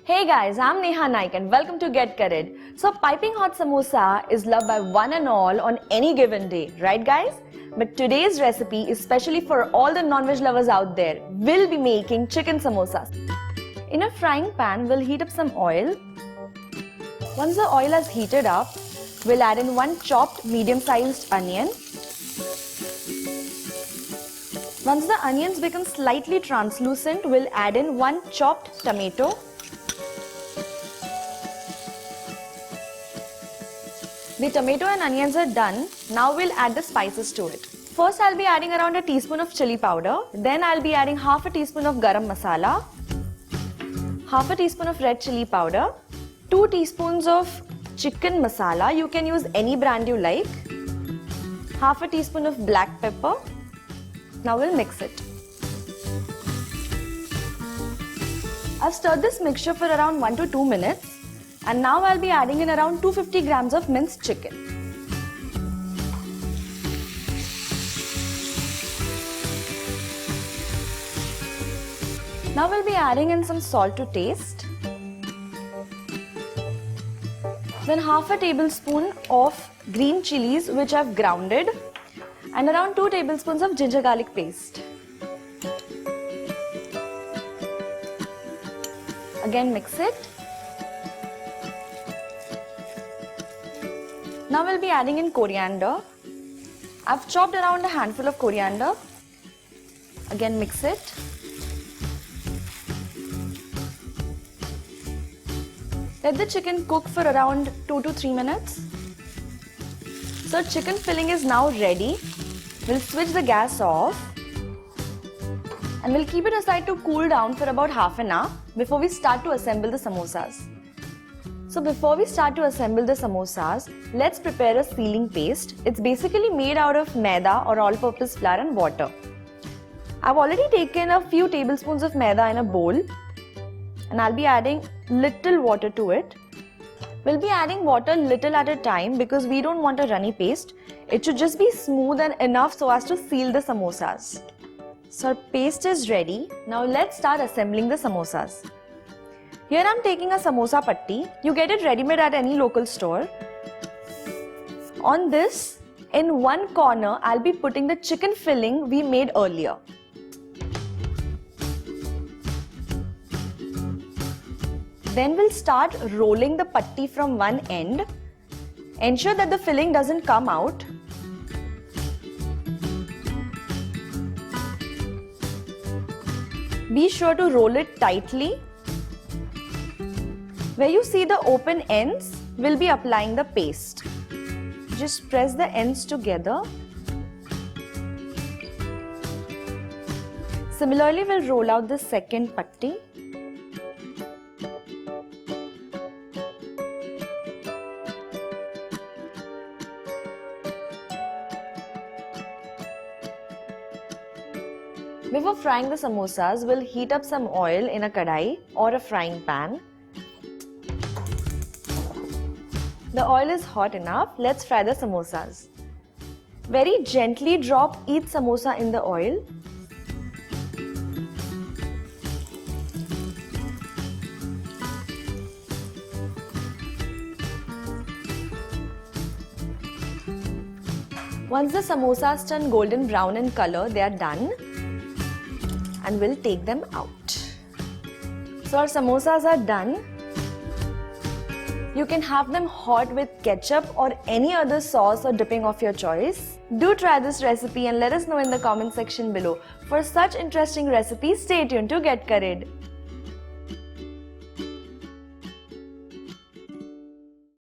Hey guys, I'm Neha Naik and welcome to Get Curried. So piping hot samosa is loved by one and all on any given day, right guys? But today's recipe is specially for all the non-veg lovers out there. We'll be making chicken samosas. In a frying pan, we'll heat up some oil. Once the oil has heated up, we'll add in one chopped medium-sized onion. Once the onions become slightly translucent, we'll add in one chopped tomato. The tomato and onions are done. Now we'll add the spices to it. First I'll be adding around a teaspoon of chilli powder. Then I'll be adding half a teaspoon of Garam Masala, half a teaspoon of red chilli powder, 2 teaspoons of Chicken Masala. You can use any brand you like. Half a teaspoon of black pepper. Now we'll mix it. I've stirred this mixture for around 1 to 2 minutes. And now I'll be adding in around 250 grams of minced chicken. Now we'll be adding in some salt to taste. Then half a tablespoon of green chilies which I've grounded. And around 2 tablespoons of ginger garlic paste. Again mix it. Now we'll be adding in coriander. I've chopped around a handful of coriander. Again mix it. Let the chicken cook for around 2 to 3 minutes. So chicken filling is now ready. We'll switch the gas off. And we'll keep it aside to cool down for about half an hour before we start to assemble the samosas. So before we start to assemble the samosas, let's prepare a sealing paste. It's basically made out of maida or all-purpose flour and water. I've already taken a few tablespoons of maida in a bowl and I'll be adding little water to it. We'll be adding water little at a time because we don't want a runny paste. It should just be smooth and enough so as to seal the samosas. So our paste is ready. Now let's start assembling the samosas. Here I'm taking a samosa patti. You get it ready-made at any local store. On this, in one corner, I'll be putting the chicken filling we made earlier. Then we'll start rolling the patti from one end. Ensure that the filling doesn't come out. Be sure to roll it tightly. Where you see the open ends, we'll be applying the paste. Just press the ends together. Similarly, we'll roll out the second patti. Before frying the samosas, we'll heat up some oil in a kadai or a frying pan. The oil is hot enough. Let's fry the samosas. Very gently drop each samosa in the oil. Once the samosas turn golden brown in color, they are done. And we'll take them out. So our samosas are done. You can have them hot with ketchup or any other sauce or dipping of your choice. Do try this recipe and let us know in the comment section below. For such interesting recipes, stay tuned to Get Curried.